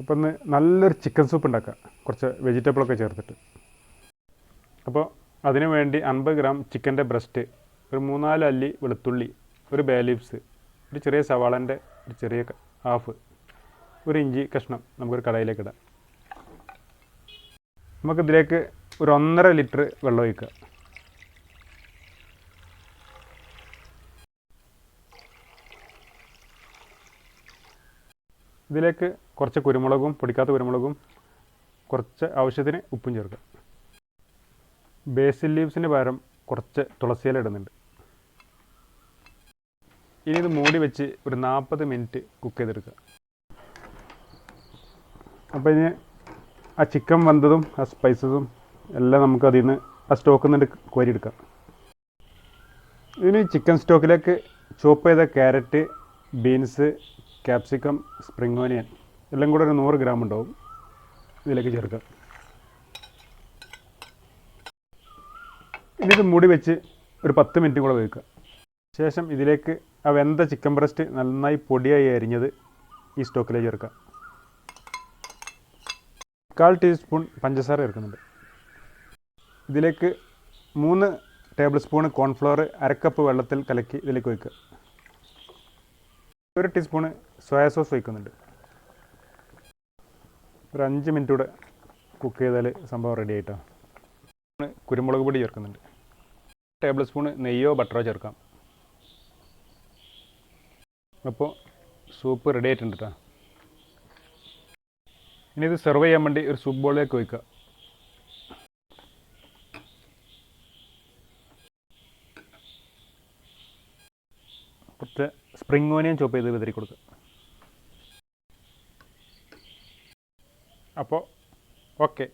അപ്പോൾ ഒന്ന് നല്ലൊരു ചിക്കൻ സൂപ്പ് ഉണ്ടാക്കാം, കുറച്ച് വെജിറ്റബിളൊക്കെ ചേർത്തിട്ട്. അപ്പോൾ അതിനു വേണ്ടി 50 ഗ്രാം ചിക്കൻ്റെ ബ്രസ്റ്റ്, ഒരു 3-4 അല്ലി വെളുത്തുള്ളി, ഒരു ബേ ലീവ്സ്, ഒരു ചെറിയ സവാളൻ്റെ ഒരു ചെറിയ ഹാഫ്, ഒരു ഇഞ്ചി കഷ്ണം നമുക്കൊരു കടായിലേക്ക് ഇടാം. നമുക്കിതിലേക്ക് ഒരു 1.5 ലിറ്റർ വെള്ളം ഒഴിക്കുക. ഇതിലേക്ക് കുറച്ച് കുരുമുളകും, പൊടിക്കാത്ത കുരുമുളകും, കുറച്ച് ആവശ്യത്തിന് ഉപ്പും ചേർക്കുക. ബേസിൽ ലീവ്സിന് പകരം കുറച്ച് തുളസിയില ഇടുന്നുണ്ട്. ഇനി ഇത് മൂടി വെച്ച് ഒരു 40 മിനിറ്റ് കുക്ക് ചെയ്തെടുക്കുക. അപ്പോൾ ഇനി ആ ചിക്കൻ വന്നതും ആ സ്പൈസസും എല്ലാം നമുക്ക് അതിൽ നിന്ന് ആ സ്റ്റോക്കിൽ നിന്ന് കോരിയെടുക്കാം. ഇനി ചിക്കൻ സ്റ്റോക്കിലേക്ക് ചോപ്പ് ചെയ്ത carrot, beans, capsicum, spring onion എല്ലാം കൂടെ ഒരു 100 ഗ്രാം ഉണ്ടാവും, ഇതിലേക്ക് ചേർക്കുക. ഇനി ഇത് മൂടി വെച്ച് ഒരു 10 മിനിറ്റ് കൂടെ വേവിക്കുക. ശേഷം ഇതിലേക്ക് ആ വെന്ത ചിക്കൻ ബ്രസ്റ്റ് നന്നായി പൊടിയായി അരിഞ്ഞത് ഈ സ്റ്റോക്കിലേക്ക് ചേർക്കുക. 1/4 ടീസ്പൂൺ പഞ്ചസാര ചേർക്കുന്നുണ്ട്. ഇതിലേക്ക് 3 ടേബിൾ സ്പൂൺ കോൺഫ്ലവർ 1/2 കപ്പ് വെള്ളത്തിൽ കലക്കി ഇതിലേക്ക് ഒഴിക്കുക. 1 ടീസ്പൂൺ സോയാ സോസ് ഒഴിക്കുന്നുണ്ട്. ഒരു 5 മിനിറ്റ് കൂടെ കുക്ക് ചെയ്താൽ സംഭവം റെഡി ആയിട്ടോ. കുരുമുളക് പൊടി ചേർക്കുന്നുണ്ട്. ടേബിൾ സ്പൂൺ നെയ്യോ ബട്ടറോ ചേർക്കാം. അപ്പോൾ സൂപ്പ് റെഡി ആയിട്ടുണ്ട് കേട്ടോ. ഇനി ഇത് സെർവ് ചെയ്യാൻ വേണ്ടി ഒരു സൂപ്പ് ബോളിലേക്ക് ഒഴിക്കുക. കുറച്ച് സ്പ്രിംഗ് ഓനിയൻ ചോപ്പ് ചെയ്ത് വിതറി കൊടുക്കുക. അപ്പോൾ ഓക്കെ.